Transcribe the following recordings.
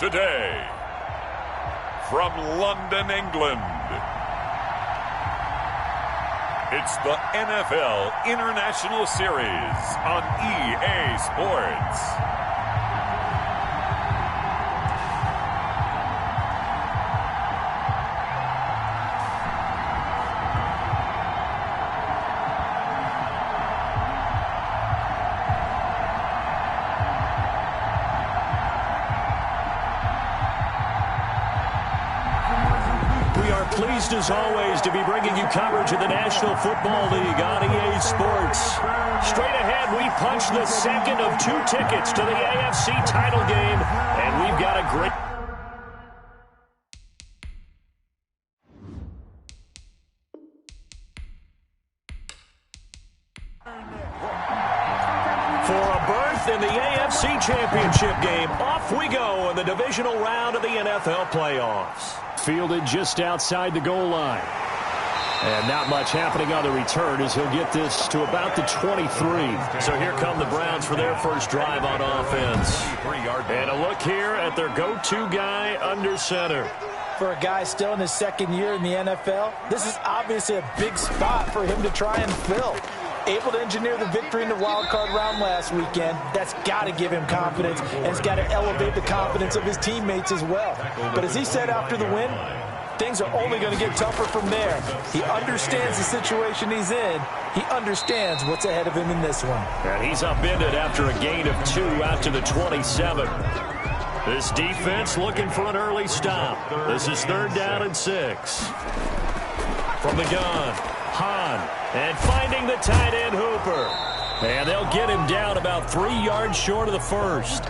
Today, from London, England, it's the NFL International Series on EA Sports. Pleased as always to be bringing you coverage of the National Football League on EA Sports. Straight ahead, we punch the second of 2 tickets to the AFC title game, and we've got a great... For a berth in the AFC Championship game, off we go in the divisional round of the NFL playoffs. Fielded just outside the goal line. And not much happening on the return as he'll get this to about the 23. So here come the Browns for their first drive on offense. And a look here at their go-to guy under center. For a guy still in his second year in the NFL, this is obviously a big spot for him to try and fill. Able to engineer the victory in the wild card round last weekend. That's got to give him confidence, and it's got to elevate the confidence of his teammates as well. But as he said after the win, things are only going to get tougher from there. He understands the situation he's in. He understands what's ahead of him in this one. And he's upended after a gain of 2 out to the 27. This defense looking for an early stop. This is 3rd down and 6. From the gun, Hahn. And finding the tight end Hooper. And they'll get him down about 3 yards short of the first.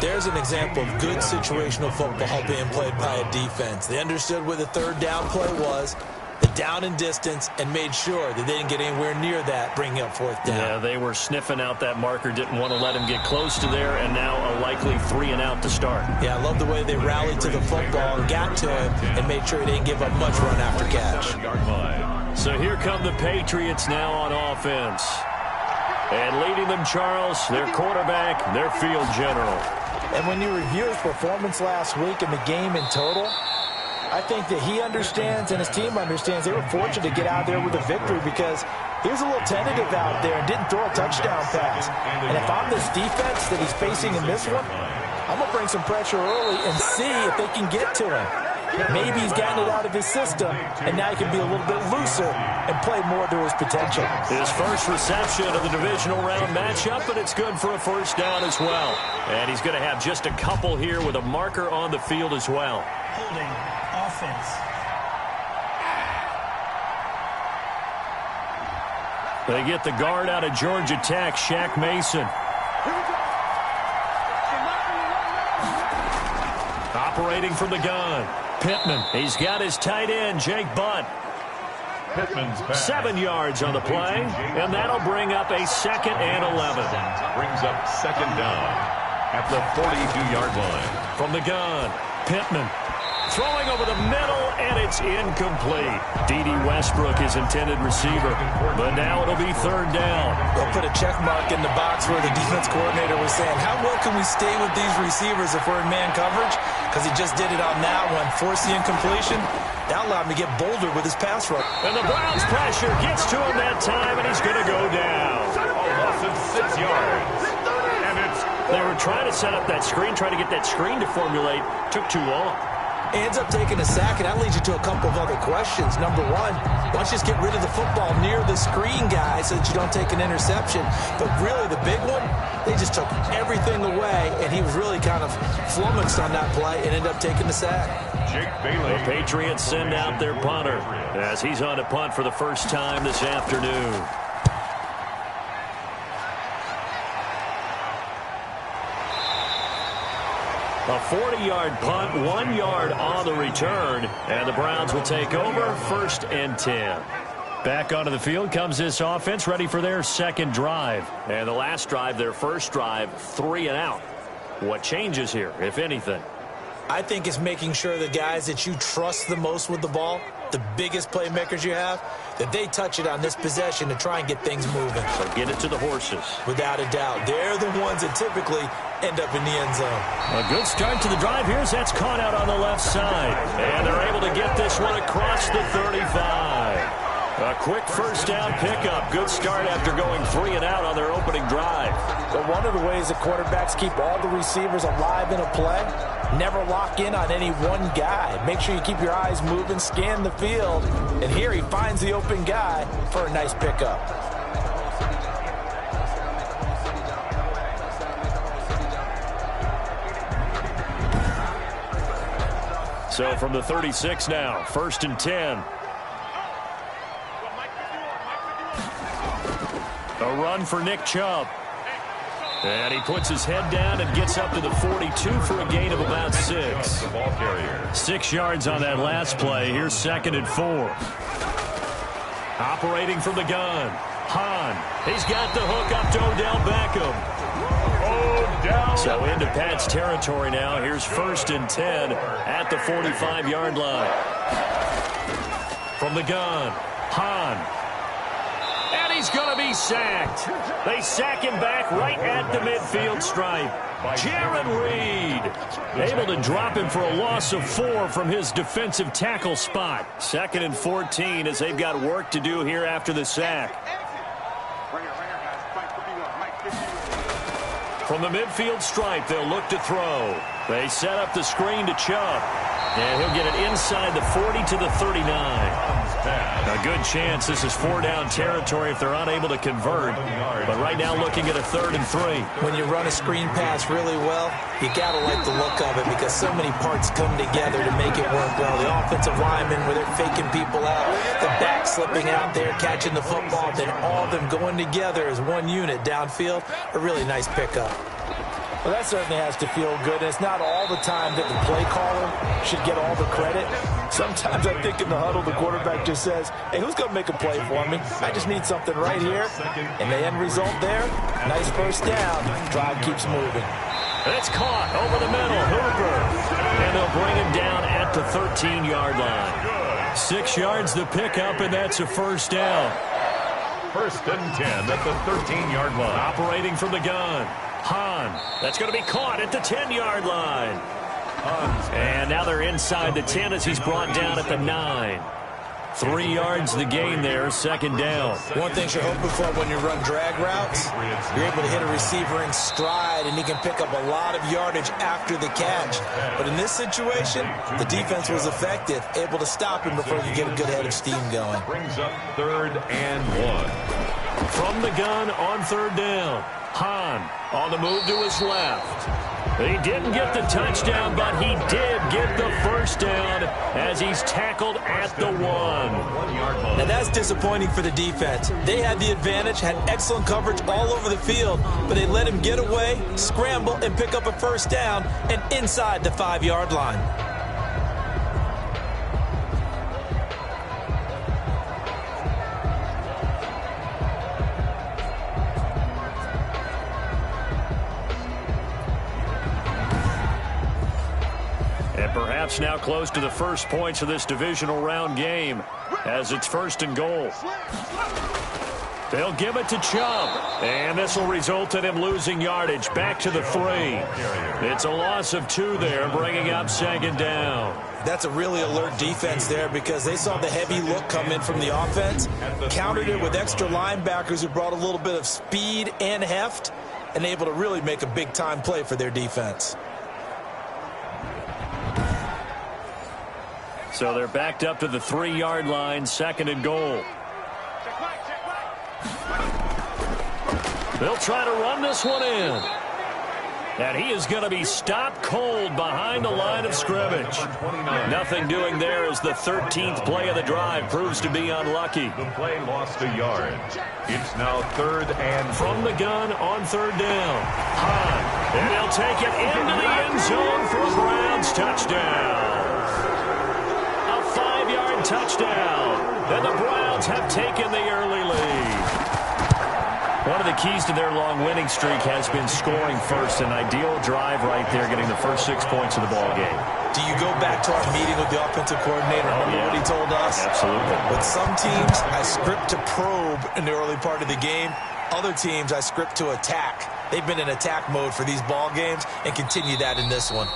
There's an example of good situational football being played by a defense. They understood where the 3rd down play was, the down and distance, and made sure that they didn't get anywhere near that, bringing up 4th down. Yeah, they were sniffing out that marker, didn't want to let him get close to there, and now a likely 3 and out to start. Yeah, I love the way they rallied to the football and got to him and made sure he didn't give up much run after catch. So here come the Patriots now on offense. And leading them, Charles, their quarterback, their field general. And when you review his performance last week in the game in total, I think that he understands and his team understands they were fortunate to get out there with a victory because he was a little tentative out there and didn't throw a touchdown pass. And if I'm this defense that he's facing in this one, I'm going to bring some pressure early and see if they can get to him. Maybe he's gotten it out of his system, and now he can be a little bit looser and play more to his potential. His first reception of the divisional round matchup, but it's good for a first down as well. And he's going to have just a couple here with a marker on the field as well. Holding offense. They get the guard out of Georgia Tech, Shaq Mason. Operating from the gun. Pittman. He's got his tight end, Jake Butt. Pittman's pass 7 yards on the play, and that'll bring up a 2nd and 11. Brings up 2nd down at the 42-yard line. From the gun, Pittman. Throwing over the middle, and it's incomplete. D.D. Westbrook is intended receiver, but now it'll be 3rd down. They'll put a check mark in the box where the defense coordinator was saying, how well can we stay with these receivers if we're in man coverage? Because he just did it on that one, forced the incompletion. That allowed him to get bolder with his pass rush. And the Browns pressure gets to him that time, and he's going to go down. Almost at 6 yards. And They were trying to set up that screen, trying to get that screen to formulate. Took too long. Ends up taking a sack, and that leads you to a couple of other questions. Number one, why don't you just get rid of the football near the screen guy so that you don't take an interception? But really, the big one, they just took everything away, and he was really kind of flummoxed on that play and ended up taking the sack. Jake Bailey. The Patriots send out their punter as he's on to punt for the first time this afternoon. A 40-yard punt, 1 yard on the return, and the Browns will take over 1st and 10. Back onto the field comes this offense, ready for their 2nd drive. And the last drive, their first drive, 3 and out. What changes here, if anything? I think it's making sure the guys that you trust the most with the ball, the biggest playmakers you have, that they touch it on this possession to try and get things moving. So get it to the horses. Without a doubt. They're the ones that typically end up in the end zone. A good start to the drive. Here's that's caught out on the left side. And they're able to get this one across the 35. A quick first down pickup. Good start after going 3 and out on their opening drive. But one of the ways the quarterbacks keep all the receivers alive in a play, never lock in on any one guy. Make sure you keep your eyes moving, scan the field. And here he finds the open guy for a nice pickup. So from the 36 now, 1st and 10. A run for Nick Chubb. And he puts his head down and gets up to the 42 for a gain of about 6. 6 yards on that last play. Here's 2nd and 4. Operating from the gun. Hahn. He's got the hook up to Odell Beckham. So into Pat's territory now. Here's 1st and 10 at the 45-yard line. From the gun. Hahn. And he's going to be sacked. They sack him back right at the midfield stripe. Jaron Reed able to drop him for a loss of 4 from his defensive tackle spot. 2nd and 14 as they've got work to do here after the sack. From the midfield stripe, they'll look to throw. They set up the screen to Chubb. And he'll get it inside the 40 to the 39. A good chance this is 4-down territory if they're unable to convert. But right now looking at a 3rd and 3. When you run a screen pass really well, you got to like the look of it because so many parts come together to make it work well. The offensive linemen where they're faking people out, the back slipping out there, catching the football, then all of them going together as one unit downfield. A really nice pickup. Well, that certainly has to feel good. And it's not all the time that the play caller should get all the credit. Sometimes I think in the huddle, the quarterback just says, hey, who's going to make a play for me? I just need something right here. And the end result there, nice first down. Drive keeps moving. It's caught over the middle. Hooper. And they'll bring him down at the 13-yard line. 6 yards the pickup, and that's a first down. 1st and 10 at the 13-yard line. Operating from the gun. Hahn. That's going to be caught at the 10-yard line. And now they're inside the 10 as he's brought down at the 9. 3 yards the gain there, 2nd down. One thing you're hoping for when you run drag routes, you're able to hit a receiver in stride, and he can pick up a lot of yardage after the catch. But in this situation, the defense was effective, able to stop him before you get a good head of steam going. Brings up 3rd and 1. From the gun on 3rd down. Hahn on the move to his left. He didn't get the touchdown, but he did get the first down as he's tackled at the 1. Now that's disappointing for the defense. They had the advantage, had excellent coverage all over the field, but they let him get away, scramble, and pick up a first down and inside the 5-yard line. Perhaps now close to the first points of this divisional round game as it's 1st and goal. They'll give it to Chubb, and this will result in him losing yardage back to the 3. It's a loss of 2 there, bringing up 2nd down. That's a really alert defense there because they saw the heavy look come in from the offense, countered it with extra linebackers who brought a little bit of speed and heft, and able to really make a big-time play for their defense. So they're backed up to the 3-yard line, 2nd and goal. They'll try to run this one in. And he is going to be stopped cold behind the line of scrimmage. Nothing doing there as the 13th play of the drive proves to be unlucky. The play lost a yard. It's now 3rd and from the gun on 3rd down. Hahn. And they'll take it into the end zone for a Browns touchdown. Touchdown. And the Browns have taken the early lead. One of the keys to their long winning streak has been scoring first. An ideal drive right there, getting the first 6 points of the ball game. Do you go back to our meeting with the offensive coordinator? Remember what he told us? Absolutely. With some teams, I script to probe in the early part of the game. Other teams, I script to attack. They've been in attack mode for these ball games and continue that in this one.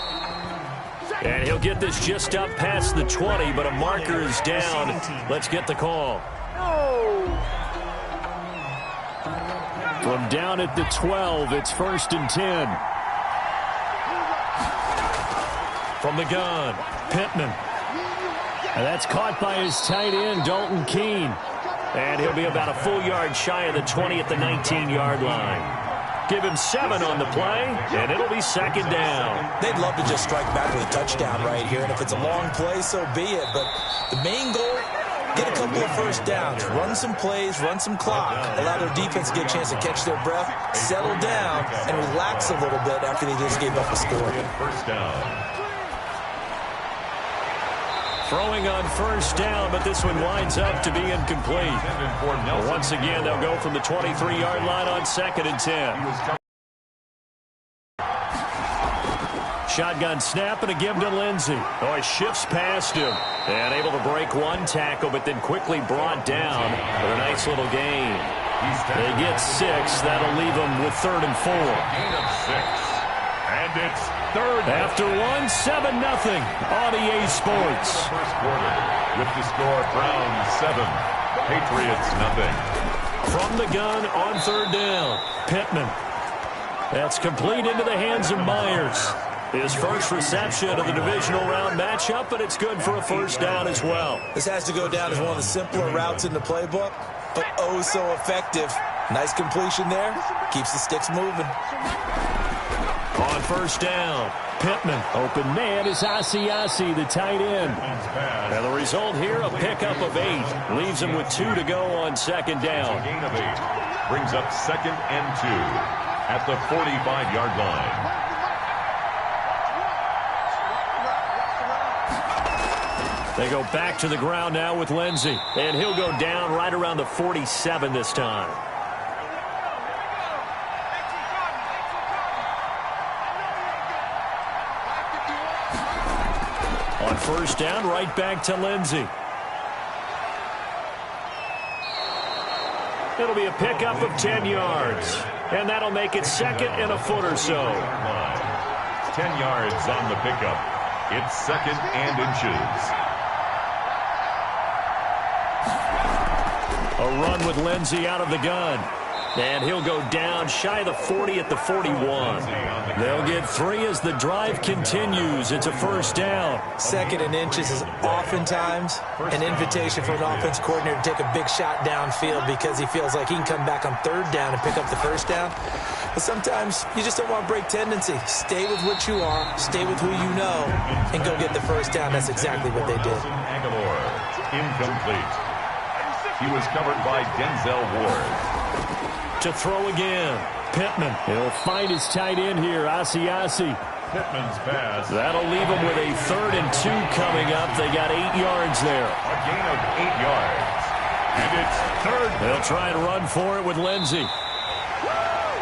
And he'll get this just up past the 20, but a marker is down. Let's get the call. From down at the 12, it's 1st and 10. From the gun, Pittman. And that's caught by his tight end, Dalton Keene. And he'll be about a full yard shy of the 20 at the 19-yard line. Give him 7 on the play, and it'll be 2nd down. They'd love to just strike back with a touchdown right here, and if it's a long play, so be it. But the main goal, get a couple of first downs, run some plays, run some clock, allow their defense to get a chance to catch their breath, settle down, and relax a little bit after they just gave up a score. First down. Throwing on 1st down, but this one winds up to be incomplete. Once again, they'll go from the 23-yard line on 2nd and 10. Shotgun snap and a give to Lindsey. Oh, he shifts past him. And able to break one tackle, but then quickly brought down for a nice little gain. They get 6. That'll leave them with 3rd and 4. Gain of 6. And it's 3rd. After 1, 7-0 on EA Sports. First quarter with the score, Browns 7, Patriots 0. From the gun on 3rd down, Pittman. That's complete into the hands of Myers. His first reception of the divisional round matchup, but it's good for a 1st down as well. This has to go down as one of the simpler routes in the playbook, but oh so effective. Nice completion there. Keeps the sticks moving. On 1st down, Pittman. Open man is Asiasi, the tight end. And the result here, a pickup of 8. Leaves him with 2 to go on 2nd down. Gain of 8. Brings up 2nd and 2 at the 45-yard line. They go back to the ground now with Lindsey. And he'll go down right around the 47 this time. On 1st down, right back to Lindsey. It'll be a pickup of 10 yards. And that'll make it 2nd and a foot or so. 10 yards on the pickup. It's 2nd and inches. A run with Lindsey out of the gun. And he'll go down shy of the 40 at the 41. They'll get 3 as the drive continues. It's a 1st down. 2nd and inches is oftentimes an invitation for an offense coordinator to take a big shot downfield because he feels like he can come back on 3rd down and pick up the 1st down. But sometimes you just don't want to break tendency. Stay with what you are, stay with who you know, and go get the 1st down. That's exactly what they did. Incomplete. He was covered by Denzel Ward. To throw again, Pittman. He'll find his tight end here, Asiasi. Pittman's pass. That'll leave him with a 3rd and 2 coming up. They got 8 yards there. A gain of 8 yards. And it's 3rd. They'll try and run for it with Lindsey.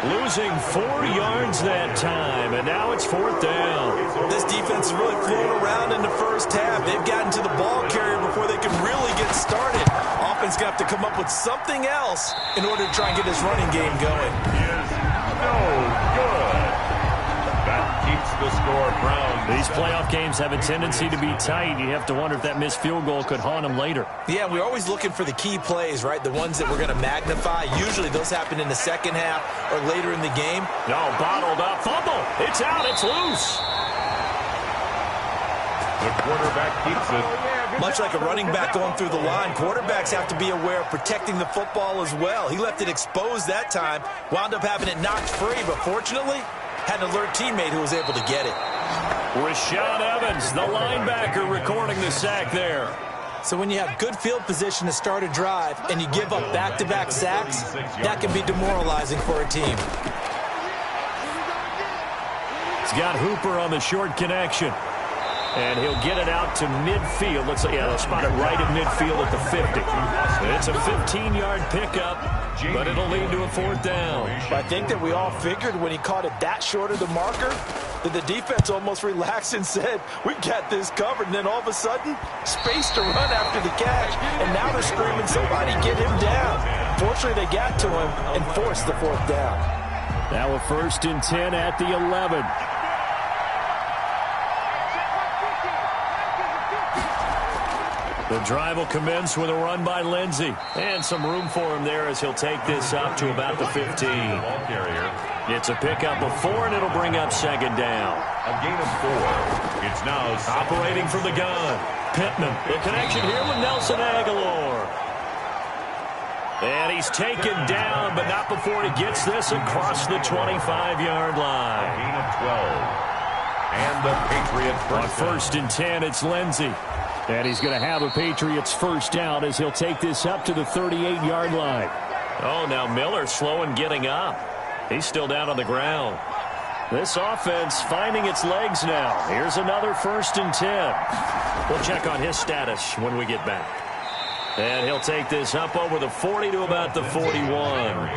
Losing 4 yards that time, and now it's 4th down. This defense is really flown around in the first half. They've gotten to the ball carrier before they can really get started. Offense got to come up with something else in order to try and get this running game going. Is no good. That keeps the score, Browns. These playoff games have a tendency to be tight. You have to wonder if that missed field goal could haunt them later. Yeah, we're always looking for the key plays, right? The ones that we're going to magnify. Usually those happen in the second half or later in the game. No, bottled up. Fumble. It's out. It's loose. The quarterback keeps it. Much like a running back going through the line, quarterbacks have to be aware of protecting the football as well. He left it exposed that time, wound up having it knocked free, but fortunately, had an alert teammate who was able to get it. Rashaan Evans, the linebacker, recording the sack there. So when you have good field position to start a drive and you give up back-to-back sacks, that can be demoralizing for a team. He's got Hooper on the short connection. And he'll get it out to midfield. Looks like, yeah, they'll spot it right at midfield at the 50. It's a 15-yard pickup. but it'll lead to a 4th down. I think that we all figured when he caught it that short of the marker that the defense almost relaxed and said, we got this covered. And then all of a sudden, space to run after the catch. And now they're screaming, somebody get him down. Fortunately, they got to him and forced the 4th down. Now a 1st and 10 at the 11. The drive will commence with a run by Lindsey. And some room for him there as he'll take this up to about the 15. Ball carrier. It's a pickup of 4, and it'll bring up 2nd down. A gain of 4. It's now operating from the gun. Pittman, the connection here with Nelson Aguilar. And he's taken down, but not before he gets this across the 25-yard line. A gain of 12. And the Patriot On 1st and 10, it's Lindsey. And he's going to have a Patriots 1st down as he'll take this up to the 38-yard line. Oh, now Miller slow in getting up. He's still down on the ground. This offense finding its legs now. Here's another 1st and 10. We'll check on his status when we get back. And he'll take this up over the 40 to about the 41.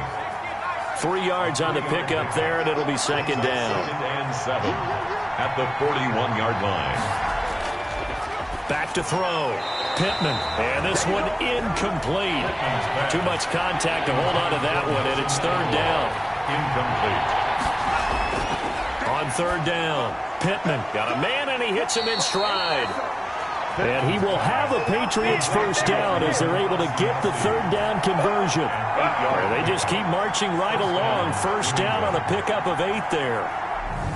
3 yards on the pickup there, and it'll be 2nd down. 2nd and 7 at the 41-yard line. Back to throw. Pittman. And this one incomplete. Too much contact to hold on to that one, and it's 3rd down. Incomplete. On 3rd down, Pittman got a man, and he hits him in stride. And he will have a Patriots 1st down as they're able to get the 3rd down conversion. And they just keep marching right along. 1st down on a pickup of 8 there.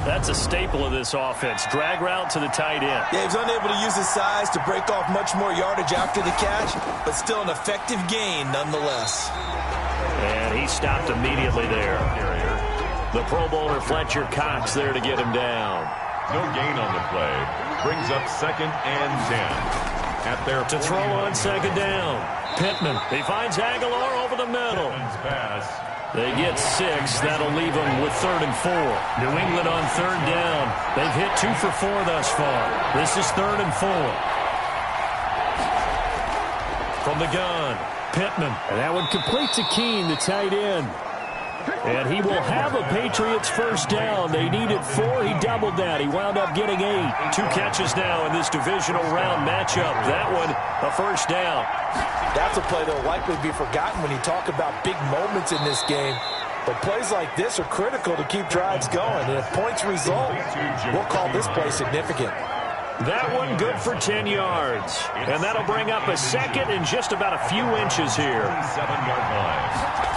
That's a staple of this offense. Drag route to the tight end. Yeah, he's unable to use his size to break off much more yardage after the catch, but still an effective gain nonetheless. And he stopped immediately there. The Pro Bowler Fletcher Cox there to get him down. No gain on the play. Brings up 2nd and 10. At their to throw on 2nd down. Pittman. He finds Aguilar over the middle. Pass. They get 6. That'll leave them with 3rd and 4. New England on 3rd down. They've hit 2 for 4 thus far. This is 3rd and 4. From the gun, Pittman. And that one complete to Keene, the tight end. And he will have a Patriots 1st down. They needed 4. He doubled that. He wound up getting 8. 2 catches now in this divisional round matchup. That one, a 1st down. That's a play that will likely be forgotten when you talk about big moments in this game. But plays like this are critical to keep drives going. And if points result, we'll call this play significant. That one good for 10 yards. And that'll bring up a 2nd and just about a few inches here. 7-yard line.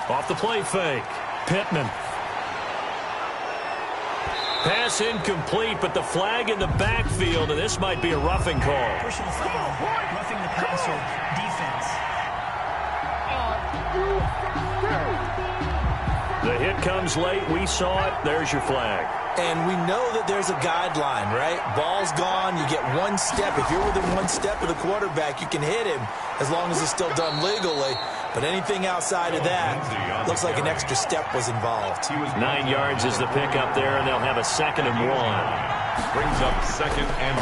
Off the play fake. Pittman. Pass incomplete, but the flag in the backfield, and this might be a roughing call. Personal foul. Roughing the passer. Defense. The hit comes late. We saw it. There's your flag. And we know that there's a guideline, right? Ball's gone. You get 1 step. If you're within 1 step of the quarterback, you can hit him as long as it's still done legally. But anything outside of that, looks like an extra step was involved. 9 yards is the pickup there, and they'll have a 2nd and 1. Brings up 2nd and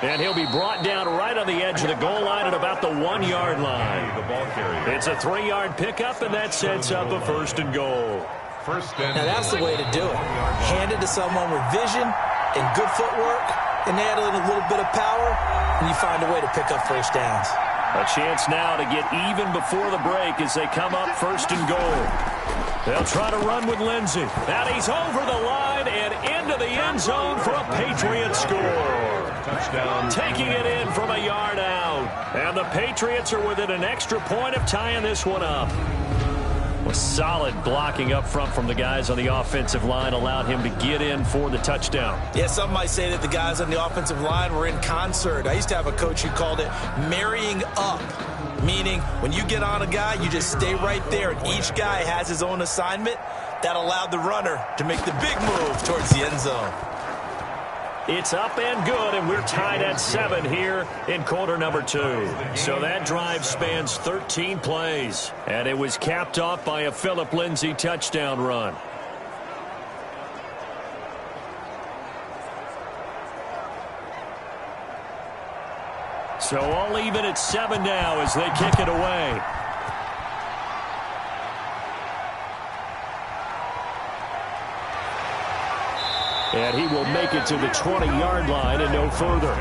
1. And he'll be brought down right on the edge of the goal line at about the 1-yard line. The ball carrier. It's a 3-yard pickup, and that sets up a 1st and goal. 1st and now that's the way to do it. Hand it to someone with vision and good footwork, and add in a little bit of power, and you find a way to pick up 1st downs. A chance now to get even before the break as they come up 1st and goal. They'll try to run with Lindsey. And he's over the line and into the end zone for a Patriots score. touchdown. Taking it in from a yard out. And the Patriots are within an extra point of tying this one up. A solid blocking up front from the guys on the offensive line allowed him to get in for the touchdown. Yeah, some might say that the guys on the offensive line were in concert. I used to have a coach who called it marrying up, meaning when you get on a guy, you just stay right there, and each guy has his own assignment. That allowed the runner to make the big move towards the end zone. It's up and good, and we're tied at 7 here in quarter number 2. So that drive spans 13 plays, and it was capped off by a Phillip Lindsay touchdown run. So all even at 7 now as they kick it away. And he will make it to the 20-yard line and no further.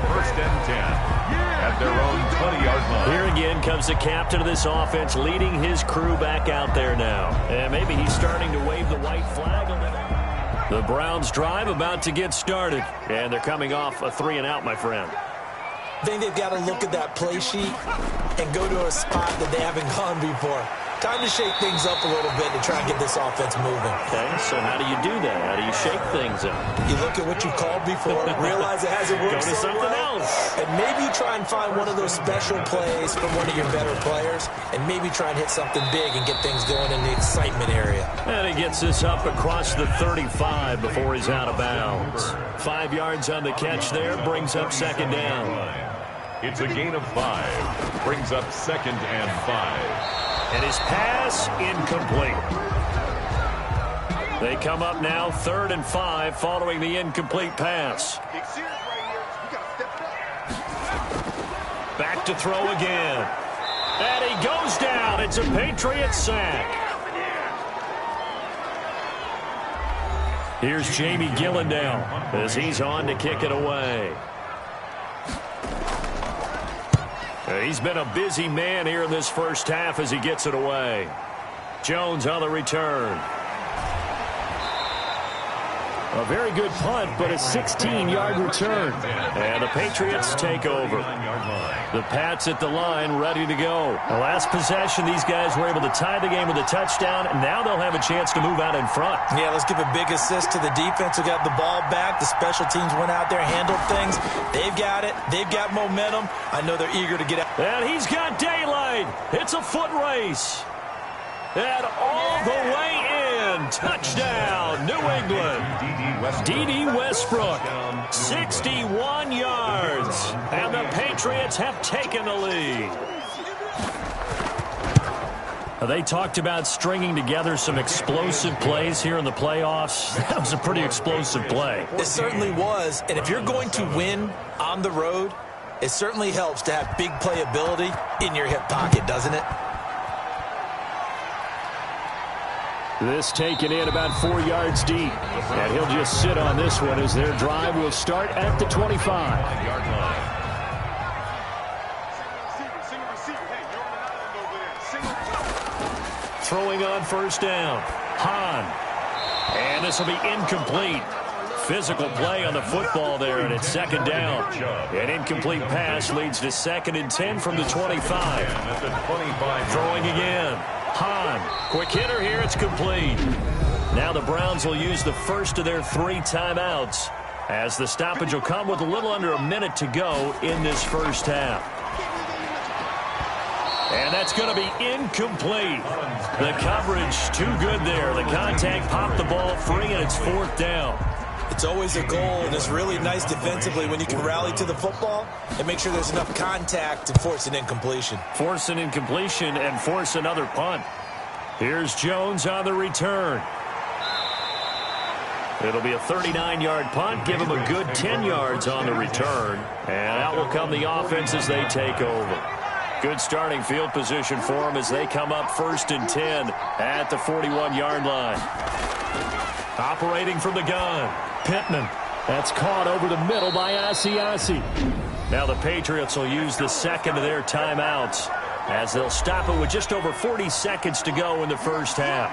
First and 10 at their own 20-yard line. Here again comes the captain of this offense, leading his crew back out there now. And maybe he's starting to wave the white flag on it. The Browns drive about to get started. And they're coming off a 3-and-out, my friend. I think they've got to look at that play sheet and go to a spot that they haven't gone before. Time to shake things up a little bit to try and get this offense moving. Okay, so how do you do that? How do you shake things up? You look at what you called before, realize it hasn't worked Go to so something well, else. and maybe you try and find one of those special plays from one of your better players, and maybe try and hit something big and get things going in the excitement area. And he gets this up across the 35 before he's out of bounds. 5 yards on the catch there, brings up second down. It's a gain of 5. Brings up second and 5. And his pass incomplete. They come up now 3rd and 5 following the incomplete pass. Back to throw again. And he goes down. It's a Patriots sack. Here's Jamie Gillandale as he's on to kick it away. He's been a busy man here in this first half as he gets it away. Jones on the return. A very good punt, but a 16-yard return. And the Patriots take over. The Pats at the line, ready to go. The last possession, these guys were able to tie the game with a touchdown, and now they'll have a chance to move out in front. Yeah, let's give a big assist to the defense who got the ball back. The special teams went out there, handled things. They've got it. They've got momentum. I know they're eager to get out. And he's got daylight. It's a foot race. And all the way in. Touchdown, New England. D.D. Westbrook, 61 yards. And the Patriots have taken the lead. They talked about stringing together some explosive plays here in the playoffs. That was a pretty explosive play. It certainly was. And if you're going to win on the road, it certainly helps to have big playability in your hip pocket, doesn't it? This taken in about 4 yards deep. And he'll just sit on this one as their drive will start at the 25-yard line. Throwing on first down. Hahn. And this will be incomplete. Physical play on the football there, and it's second down. An incomplete pass leads to 2nd and 10 from the 25. Throwing again. Hahn, quick hitter here, it's complete. Now the Browns will use the first of their 3 timeouts as the stoppage will come with a little under a minute to go in this first half. And that's going to be incomplete. The coverage too good there. The contact popped the ball free, and it's 4th down. It's always a goal, and it's really nice defensively when you can rally to the football and make sure there's enough contact to force an incompletion. Force an incompletion and force another punt. Here's Jones on the return. It'll be a 39-yard punt. Give him a good 10 yards on the return. And out will come the offense as they take over. Good starting field position for them as they come up 1st and 10 at the 41-yard line. Operating from the gun. Pittman. That's caught over the middle by Asiasi. Now the Patriots will use the second of their timeouts as they'll stop it with just over 40 seconds to go in the first half.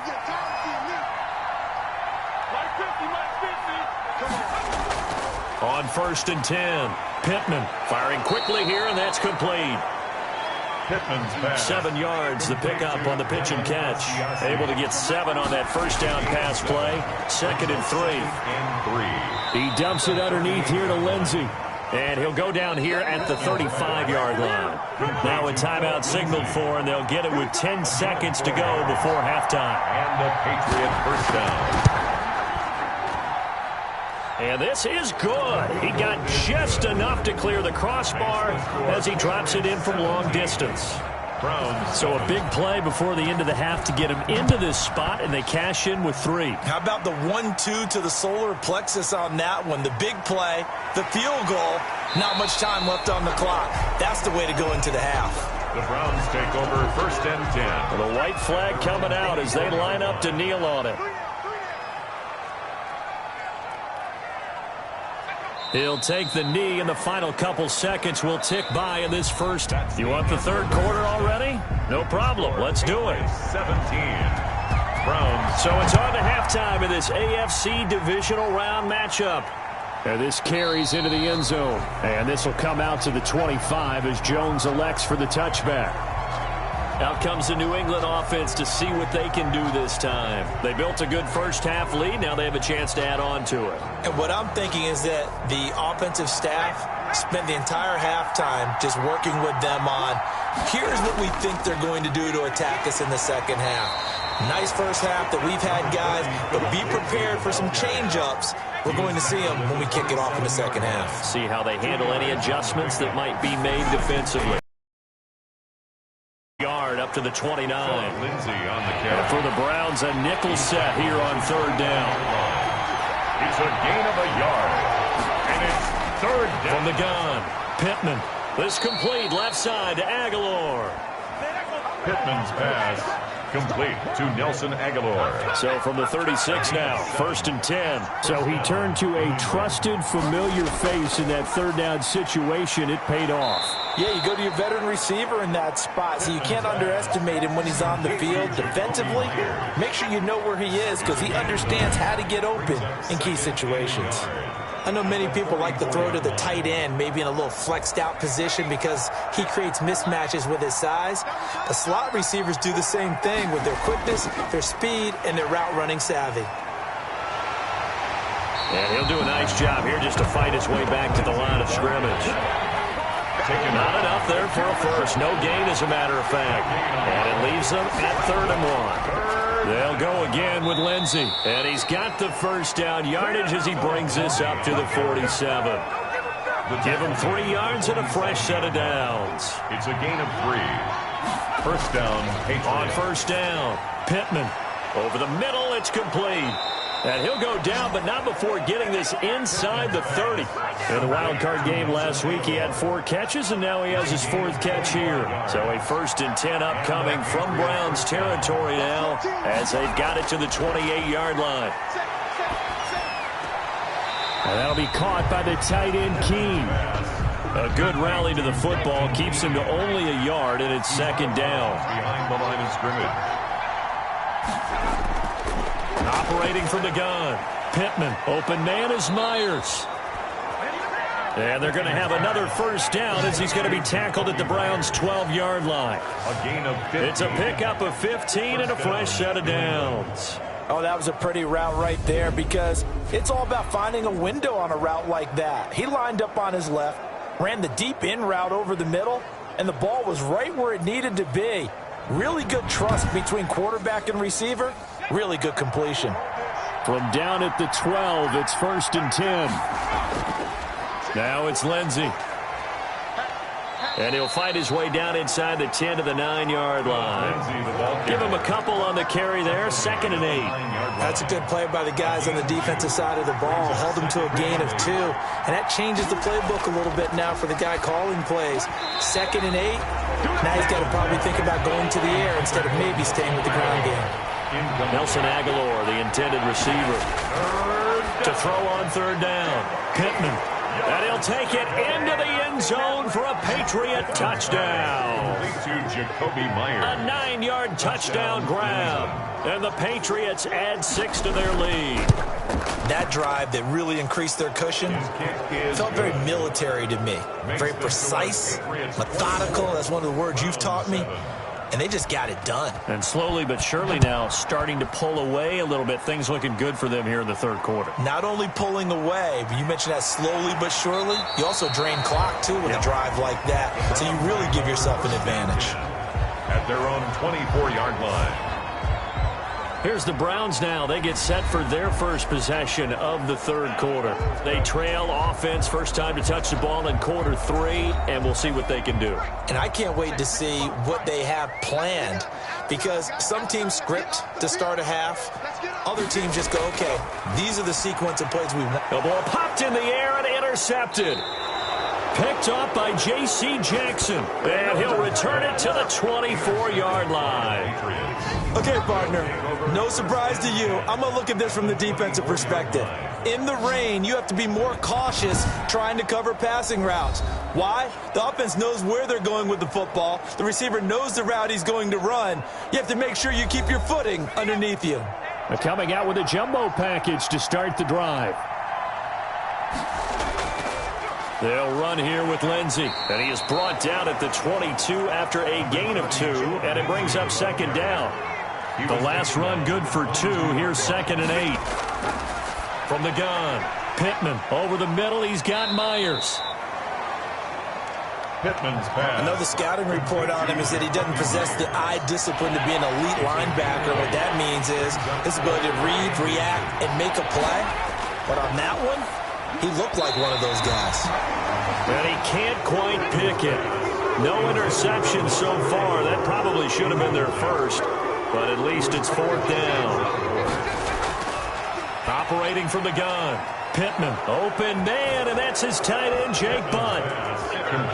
On 1st and 10, Pittman firing quickly here, and that's complete. Pittman's pass. 7 yards, the pickup on the pitch and catch. Able to get 7 on that first down pass play. 2nd and 3. He dumps it underneath here to Lindsey. And he'll go down here at the 35-yard line. Now a timeout signaled for, and they'll get it with 10 seconds to go before halftime. And the Patriot first down. And this is good. He got just enough to clear the crossbar as he drops it in from long distance. Browns. So a big play before the end of the half to get him into this spot, and they cash in with 3. How about the 1-2 to the solar plexus on that one? The big play, the field goal, not much time left on the clock. That's the way to go into the half. The Browns take over 1st and 10. Well, the white flag coming out as they line up to kneel on it. He'll take the knee, and the final couple seconds will tick by in this first. You want the third quarter already? No problem. Let's do it. 17. Browns. So it's on to halftime in this AFC divisional round matchup. And this carries into the end zone. And this will come out to the 25 as Jones elects for the touchback. Out comes the New England offense to see what they can do this time. They built a good first-half lead. Now they have a chance to add on to it. And what I'm thinking is that the offensive staff spent the entire halftime just working with them on, here's what we think they're going to do to attack us in the second half. Nice first half that we've had, guys, but be prepared for some change-ups. We're going to see them when we kick it off in the second half. See how they handle any adjustments that might be made defensively. Yard up to the 29. Lindsay on the carry. And for the Browns, a nickel set here on third down. It's a gain of a yard. And it's third down. From the gun, Pittman. This complete left side to Aguilar. Pittman's pass complete to Nelson Aguilar. So from the 36 now, 1st and 10. So he turned to a trusted, familiar face in that third down situation. It paid off. Yeah, you go to your veteran receiver in that spot, so you can't underestimate him when he's on the field defensively. Make sure you know where he is because he understands how to get open in key situations. I know many people like to throw to the tight end, maybe in a little flexed out position because he creates mismatches with his size. The slot receivers do the same thing with their quickness, their speed, and their route running savvy. And he'll do a nice job here just to fight his way back to the line of scrimmage. Not enough there for a first. No gain, as a matter of fact. And it leaves them at 3rd and 1. They'll go again with Lindsay. And he's got the first down yardage as he brings this up to the 47. Give him 3 yards and a fresh set of downs. It's a gain of 3. First down, Patriots. On first down, Pittman. Over the middle, it's complete. And he'll go down, but not before getting this inside the 30. In the wild card game last week, he had 4 catches, and now he has his 4th catch here. So a 1st and 10 upcoming from Browns territory now as they've got it to the 28-yard line. And that'll be caught by the tight end, Keene. A good rally to the football keeps him to only a yard, and it's 2nd down. Behind the line of scrimmage. Operating from the gun, Pittman. Open man is Myers. And they're going to have another first down as he's going to be tackled at the Browns' 12-yard line. A gain of 15. It's a pickup of 15 and a fresh set of downs. Oh, that was a pretty route right there because it's all about finding a window on a route like that. He lined up on his left, ran the deep in route over the middle, and the ball was right where it needed to be. Really good trust between quarterback and receiver. Really good completion. From down at the 12, it's 1st and 10. Now it's Lindsay. And he'll fight his way down inside the 10 to the 9-yard line. Give him a couple on the carry there. 2nd and 8. That's a good play by the guys on the defensive side of the ball. Held him to a gain of 2. And that changes the playbook a little bit now for the guy calling plays. 2nd and 8. Now he's got to probably think about going to the air instead of maybe staying with the ground game. Nelson Aguilar, the intended receiver. To throw on 3rd down. Pittman. And he'll take it into the end zone for a Patriot touchdown. To Jacoby Myers. A 9-yard touchdown grab. And the Patriots add 6 to their lead. That drive that really increased their cushion felt very military to me. Very precise, methodical. That's one of the words you've taught me. And they just got it done. And slowly but surely now starting to pull away a little bit. Things looking good for them here in the 3rd quarter. Not only pulling away, but you mentioned that slowly but surely. You also drain clock, too, with a drive like that. So you really give yourself an advantage. At their own 24-yard line. Here's the Browns now. They get set for their first possession of the 3rd quarter. They trail offense, first time to touch the ball in quarter 3, and we'll see what they can do. And I can't wait to see what they have planned because some teams script to start a half. Other teams just go, okay, these are the sequence of plays we want. The ball popped in the air and intercepted. Picked off by J.C. Jackson. And he'll return it to the 24-yard line. Okay, partner, no surprise to you. I'm going to look at this from the defensive perspective. in the rain, you have to be more cautious trying to cover passing routes. Why? The offense knows where they're going with the football. The receiver knows the route he's going to run. You have to make sure you keep your footing underneath you. They're coming out with a jumbo package to start the drive. They'll run here with Lindsey. And he is brought down at the 22 after a gain of 2, and it brings up second down. The last run good for 2. Here's 2nd and 8. From the gun, Pittman over the middle. He's got Myers. Pittman's pass. I know the scouting report on him is that he doesn't possess the eye discipline to be an elite linebacker. What that means is his ability to read, react, and make a play. But on that one, he looked like one of those guys. And he can't quite pick it. No interception so far. That probably should have been their first, but at least it's 4th down. Operating from the gun, Pittman, open man, and that's his tight end, Jake Butt.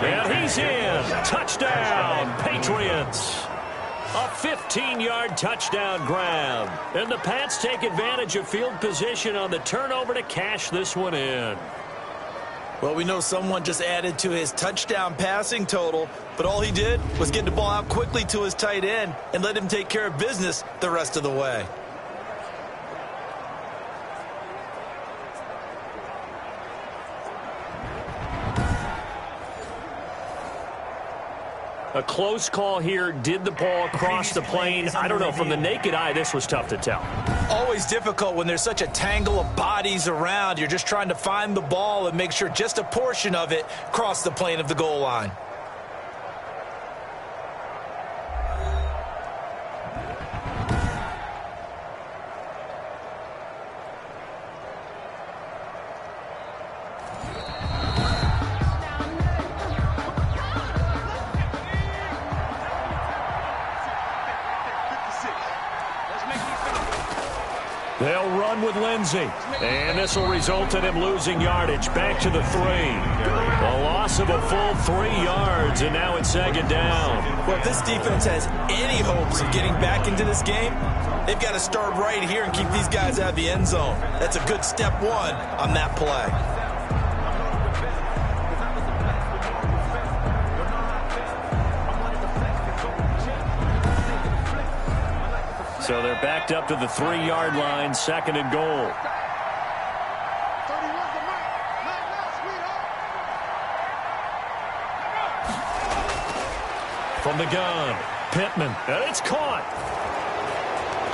And he's in. Touchdown, Patriots. A 15-yard touchdown grab. And the Pats take advantage of field position on the turnover to cash this one in. Well, we know someone just added to his touchdown passing total, but all he did was get the ball out quickly to his tight end and let him take care of business the rest of the way. A close call here. Did the ball cross the plane? I don't know. From the naked eye, this was tough to tell. Always difficult when there's such a tangle of bodies around. You're just trying to find the ball and make sure just a portion of it crossed the plane of the goal line. They'll run with Lindsey. And this will result in him losing yardage. Back to the 3. A loss of a full 3 yards, and now it's 2nd down. Well, if this defense has any hopes of getting back into this game, they've got to start right here and keep these guys out of the end zone. That's a good step 1 on that play. So they're backed up to the 3-yard line, 2nd and goal. From the gun, Pittman, and it's caught.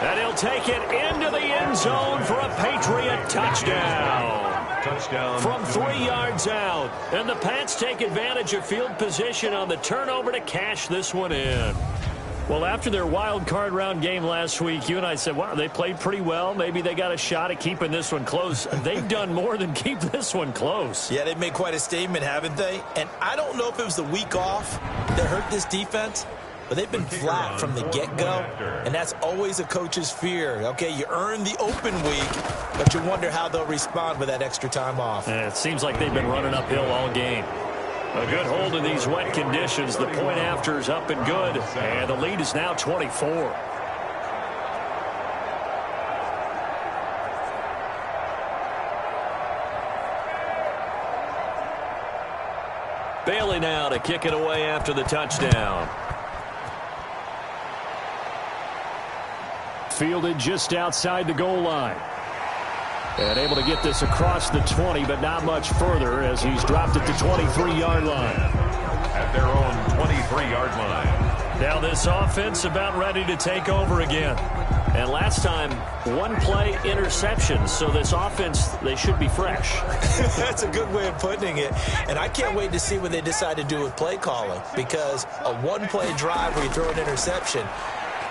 And he'll take it into the end zone for a Patriot touchdown. Touchdown. From 3 yards out. And the Pats take advantage of field position on the turnover to cash this one in. Well, after their wild card round game last week, you and I said, wow, they played pretty well. Maybe they got a shot at keeping this one close. They've done more than keep this one close. Yeah, they've made quite a statement, haven't they? And I don't know if it was the week off that hurt this defense, but they've been flat from the get-go, and that's always a coach's fear. Okay, you earn the open week, but you wonder how they'll respond with that extra time off. And it seems like they've been running uphill all game. A good hold in these wet conditions. The point after is up and good, and the lead is now 24. Bailey now to kick it away after the touchdown. Fielded just outside the goal line. And able to get this across the 20, but not much further as he's dropped it to 23-yard line. At their own 23-yard line. Now this offense about ready to take over again. And last time, 1-play interception. So this offense, they should be fresh. That's a good way of putting it. And I can't wait to see what they decide to do with play calling, because a 1-play drive where you throw an interception,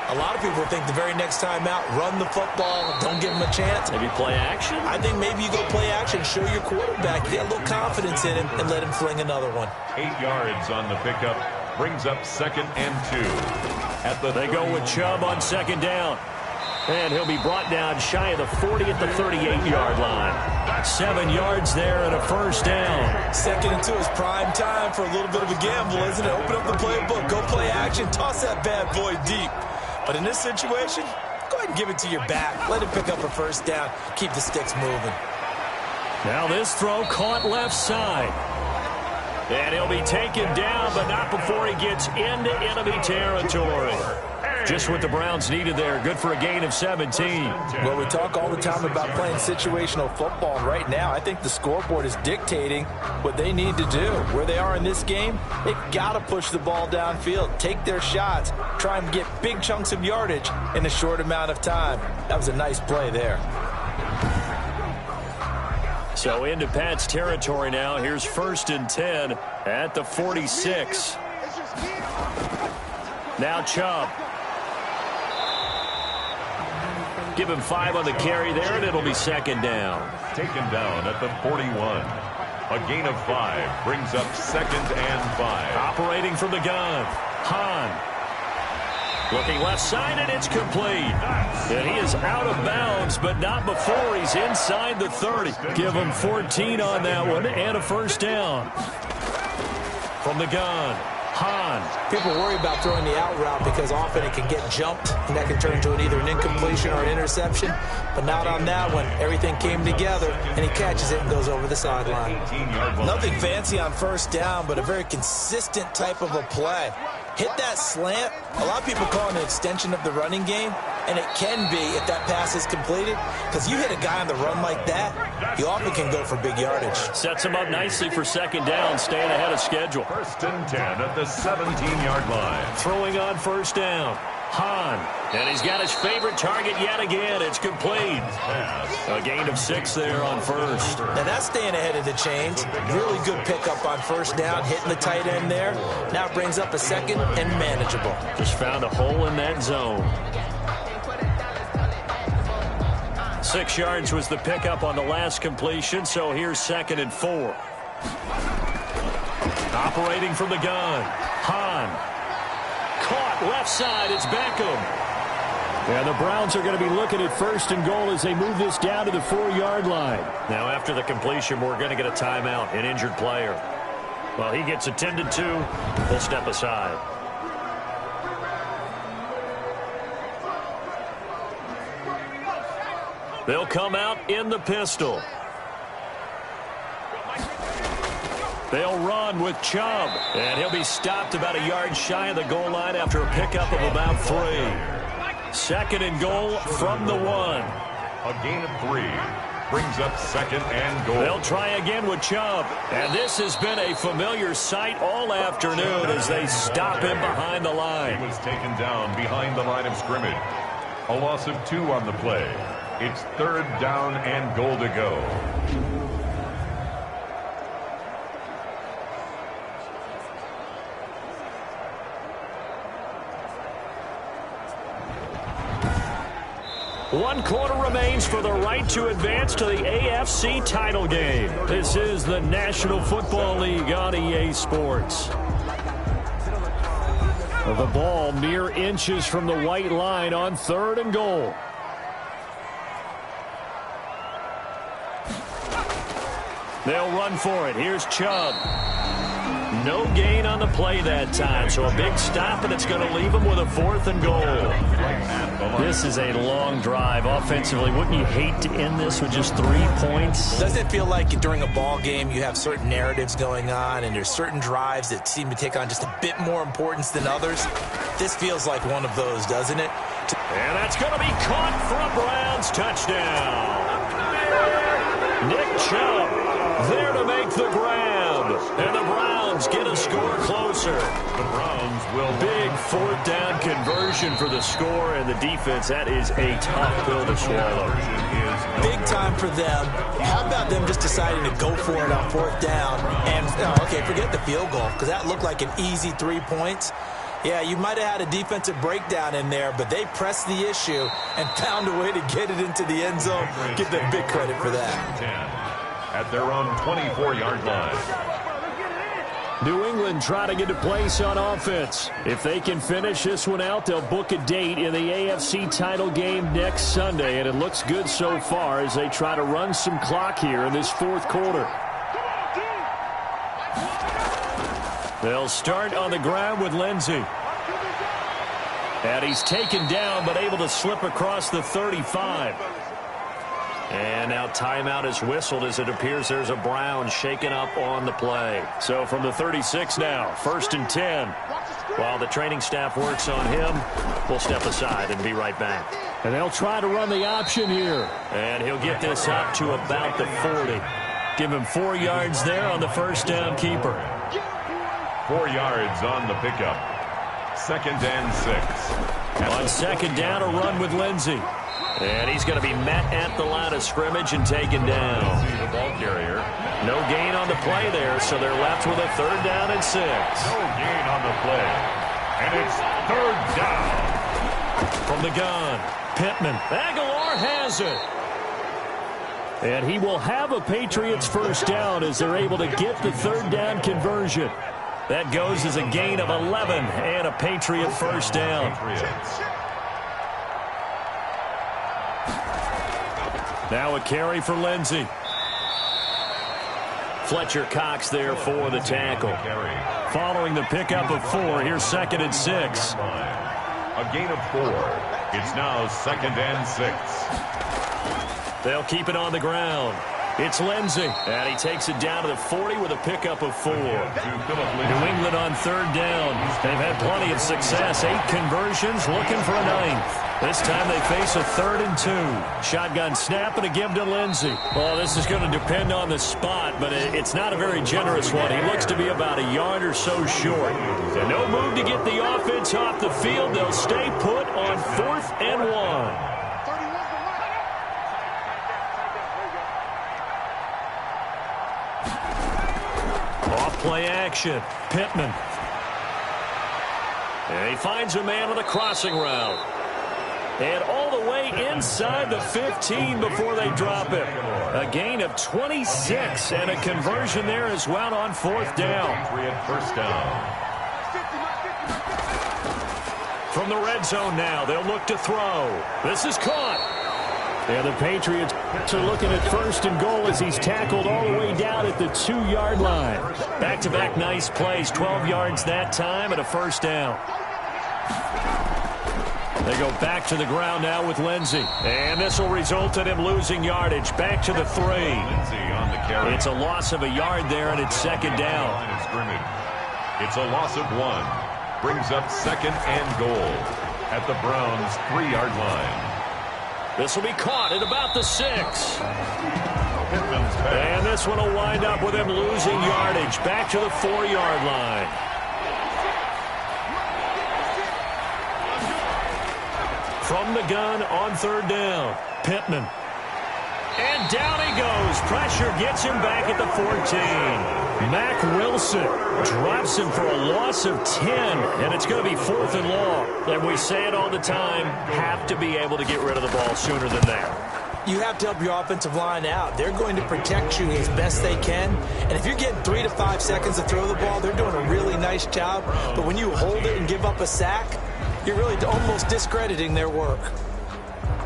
a lot of people think the very next time out, run the football, don't give him a chance. Maybe play action? I think maybe you go play action, show your quarterback, get a little confidence in him, and let him fling another one. 8 yards on the pickup, brings up 2nd and 2. They go with Chubb on 2nd down. And he'll be brought down shy of the 40 at the 38-yard line. 7 yards there and a first down. 2nd and 2 is prime time for a little bit of a gamble, isn't it? Open up the playbook, go play action, toss that bad boy deep. But in this situation, go ahead and give it to your back. Let him pick up a first down. Keep the sticks moving. Now this throw caught left side. And he'll be taken down, but not before he gets into enemy territory. Just what the Browns needed there. Good for a gain of 17. Well, we talk all the time about playing situational football, and right now I think the scoreboard is dictating what they need to do. Where they are in this game, they've got to push the ball downfield, take their shots, try and get big chunks of yardage in a short amount of time. That was a nice play there. So into Pat's territory now. Here's 1st and 10 at the 46. Now Chubb. Give him 5 on the carry there, and it'll be 2nd down. Taken down at the 41. A gain of 5 brings up 2nd and 5. Operating from the gun. Hahn. Looking left side, and it's complete. And he is out of bounds, but not before he's inside the 30. Give him 14 on that one, and a 1st down. From the gun. Hahn. People worry about throwing the out route because often it can get jumped, and that can turn into either an incompletion or an interception. But not on that one. Everything came together, and he catches it and goes over the sideline. Nothing fancy on 1st down, but a very consistent type of a play. Hit that slant. A lot of people call it an extension of the running game, and it can be if that pass is completed, because you hit a guy on the run like that, you often can go for big yardage. Sets him up nicely for 2nd down, staying ahead of schedule. 1st and 10 at the 17-yard line. Throwing on 1st down. Hahn. And he's got his favorite target yet again. It's complete. A gain of 6 there on 1st. Now that's staying ahead of the chains. Really good pickup on 1st down, hitting the tight end there. Now it brings up a 2nd and manageable. Just found a hole in that zone. 6 yards was the pickup on the last completion, so here's 2nd and 4. Operating from the gun. Hahn. Caught left side. It's Beckham. And the Browns are going to be looking at 1st and goal as they move this down to the 4-yard line. Now after the completion, we're going to get a timeout, an injured player. Well, he gets attended to. We'll step aside. They'll come out in the pistol. They'll run with Chubb. And he'll be stopped about a yard shy of the goal line after a pickup of about 3. 2nd and goal from the 1. A gain of 3 brings up 2nd and goal. They'll try again with Chubb. And this has been a familiar sight all afternoon as they stop him behind the line. He was taken down behind the line of scrimmage. A loss of 2 on the play. It's 3rd down and goal to go. One quarter remains for the right to advance to the AFC title game. This is the National Football League on EA Sports. The ball mere inches from the white line on 3rd and goal. They'll run for it. Here's Chubb. No gain on the play that time, so a big stop, and it's going to leave them with a 4th and goal. This is a long drive offensively. Wouldn't you hate to end this with just 3 points? Doesn't it feel like during a ball game you have certain narratives going on, and there's certain drives that seem to take on just a bit more importance than others? This feels like one of those, doesn't it? And that's going to be caught for a Browns touchdown. Nick Chubb there to make the grab. And the Browns get a score closer. The Browns will. Big 4th down conversion for the score, and the defense, that is a tough pill to swallow. Big time for them. How about them just deciding to go for it on 4th down? And, okay, forget the field goal, because that looked like an easy 3 points. Yeah, you might have had a defensive breakdown in there, but they pressed the issue and found a way to get it into the end zone. Give them big credit for that. 10 at their own 24-yard line. New England trying to get a place on offense. If they can finish this one out, they'll book a date in the AFC title game next Sunday, and it looks good so far as they try to run some clock here in this 4th quarter. They'll start on the ground with Lindsey. And he's taken down but able to slip across the 35. And now timeout is whistled as it appears there's a Brown shaken up on the play. So from the 36 now, 1st and 10. While the training staff works on him, we'll step aside and be right back. And they'll try to run the option here. And he'll get this up to about the 40. Give him 4 yards there on the first down keeper. 4 yards on the pickup. 2nd and 6. On 2nd down, a run with Lindsey. And he's going to be met at the line of scrimmage and taken down. See the ball carrier. No gain on the play there, so they're left with a 3rd down and 6. No gain on the play. And it's 3rd down. From the gun, Pittman. Aguilar has it. And he will have a Patriots first down as they're able to get the 3rd down conversion. That goes as a gain of 11 and a Patriot first down. Now a carry for Lindsey. Fletcher Cox there for the tackle. Following the pickup of 4, here's 2nd and 6. A gain of 4. It's now 2nd and 6. They'll keep it on the ground. It's Lindsey. And he takes it down to the 40 with a pickup of 4. New England on 3rd down. They've had plenty of success. 8 conversions, looking for a 9th. This time they face a 3rd and 2. Shotgun snap and a give to Lindsey. Well, this is going to depend on the spot, but it's not a very generous one. He looks to be about a yard or so short. And no move to get the offense off the field. They'll stay put on 4th and 1. Play action. Pittman. And he finds a man on the crossing route. And all the way inside the 15 before they drop it. A gain of 26 and a conversion there as well on 4th down. First down. From the red zone now, they'll look to throw. This is caught. Yeah, the Patriots are looking at 1st and goal as he's tackled all the way down at the 2-yard line. Back-to-back nice plays, 12 yards that time and a first down. They go back to the ground now with Lindsey. And this will result in him losing yardage. Back to the 3. On the carry. It's a loss of a yard there, and it's 2nd down. Line of scrimmage. It's a loss of 1. Brings up 2nd and goal at the Browns' 3-yard line. This will be caught at about the 6. And this one will wind up with him losing yardage. Back to the 4-yard line. From the gun on 3rd down, Pittman. And down he goes. Pressure gets him back at the 14. Mack Wilson drops him for a loss of 10, and it's going to be 4th and long. And we say it all the time, have to be able to get rid of the ball sooner than that. You have to help your offensive line out. They're going to protect you as best they can. And if you're getting 3 to 5 seconds to throw the ball, they're doing a really nice job. But when you hold it and give up a sack, you're really almost discrediting their work.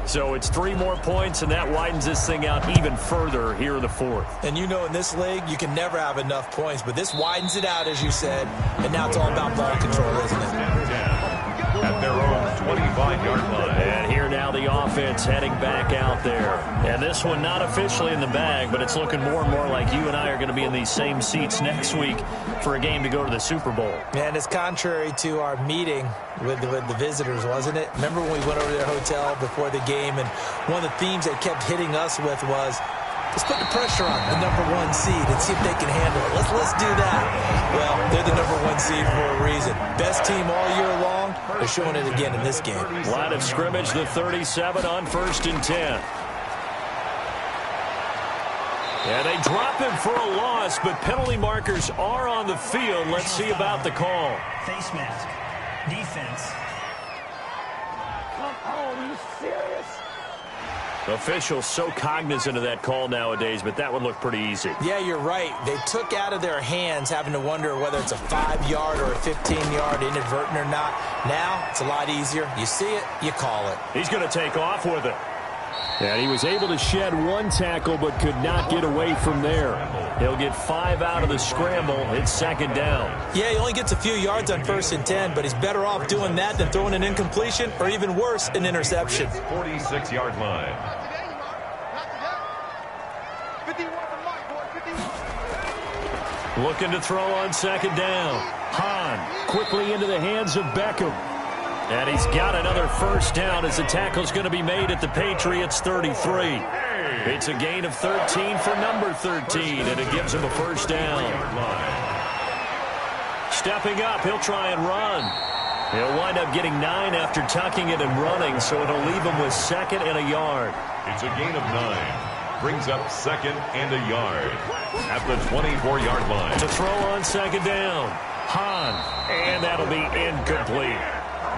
So it's 3 more points, and that widens this thing out even further here in the 4th. And you know in this league, you can never have enough points, but this widens it out, as you said, and now it's all about ball control, isn't it? At their own 25-yard line. And here now the offense heading back out there. And this one not officially in the bag, but it's looking more and more like you and I are going to be in these same seats next week for a game to go to the Super Bowl. And it's contrary to our meeting with the visitors, wasn't it? Remember when we went over to their hotel before the game, and one of the themes they kept hitting us with was, let's put the pressure on the #1 seed and see if they can handle it. Let's do that. Well, they're the #1 seed for a reason. Best team all year long. They're showing it again in this game. Line of scrimmage, the 37 on 1st and 10. Yeah, they drop him for a loss, but penalty markers are on the field. Let's see about the call. Face mask. Defense. Come on, you serious? Officials so cognizant of that call nowadays, but that would look pretty easy. Yeah, you're right. They took out of their hands having to wonder whether it's a 5-yard or a 15-yard inadvertent or not. Now, it's a lot easier. You see it, you call it. He's going to take off with it. And he was able to shed 1 tackle but could not get away from there. He'll get 5 out of the scramble. It's 2nd down. Yeah, he only gets a few yards on 1st and 10, but he's better off doing that than throwing an incompletion or even worse, an interception. 46-yard line. Looking to throw on second down. Hahn quickly into the hands of Beckham. And he's got another first down as the tackle's going to be made at the Patriots 33. It's a gain of 13 for number 13, and it gives him a first down. Stepping up, he'll try and run. He'll wind up getting 9 after tucking it and running, so it'll leave him with 2nd and a yard. It's a gain of 9. Brings up 2nd and a yard at the 24-yard line. To throw on second down. Hahn, and that'll be incomplete.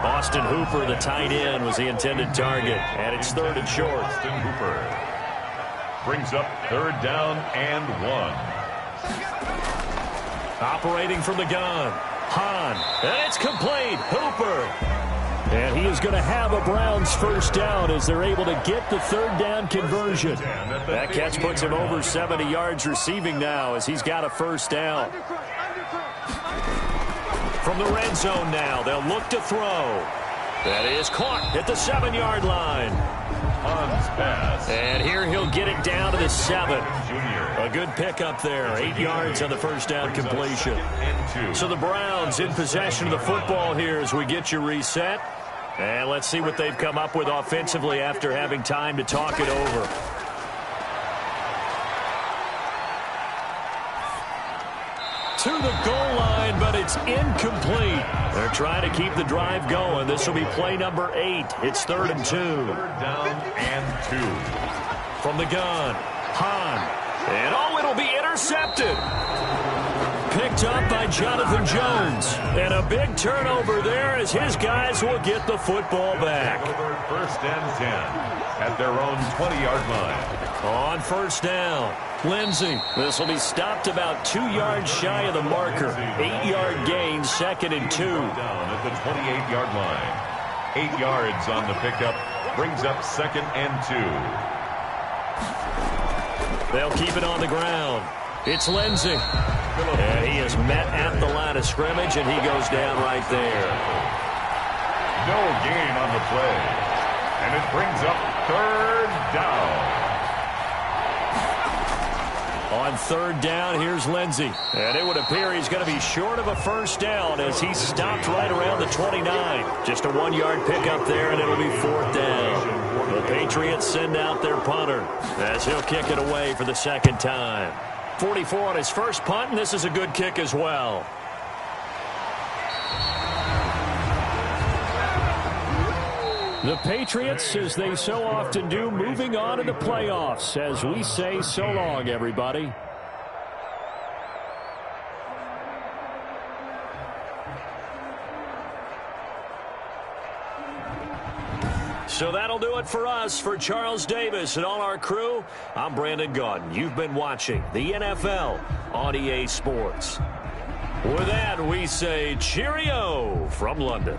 Austin Hooper, the tight end, was the intended target, and it's 3rd and short. Austin Hooper brings up 3rd down and 1. Operating from the gun. Hahn, and it's complete. Hooper. And he is going to have a Browns first down as they're able to get the 3rd down conversion. That catch puts him over 70 yards receiving now as he's got a first down. From the red zone now, they'll look to throw. That is caught at the 7-yard line. Hahn's pass. And here he'll get it down to the 7. A good pickup there. 8 yards on the first down completion. So the Browns in possession of the football here as we get you reset. And let's see what they've come up with offensively after having time to talk it over. To the goal line, but it's incomplete. They're trying to keep the drive going. This will be play number 8. It's 3rd and 2. 3rd down and 2. From the gun, Hahn. And it'll be intercepted. Picked up by Jonathan Jones. And a big turnover there as his guys will get the football back. 1st and 10 at their own 20-yard line. On first down, Lindsey. This will be stopped about 2 yards shy of the marker. 8-yard gain, 2nd and 2. Down at the 28-yard line. 8 yards on the pickup. Brings up 2nd and 2. They'll keep it on the ground. It's Lindsey. And he is met at the line of scrimmage, and he goes down right there. No gain on the play. And it brings up 3rd down. On 3rd down, here's Lindsey. And it would appear he's going to be short of a first down as he stopped right around the 29. Just a 1-yard pickup there, and it'll be 4th down. The Patriots send out their punter as he'll kick it away for the 2nd time. 44 on his first punt, and this is a good kick as well. The Patriots, as they so often do, moving on to the playoffs as we say so long, everybody. So that'll do it for us. For Charles Davis and all our crew, I'm Brandon Gaudin. You've been watching the NFL on EA Sports. With that, we say cheerio from London.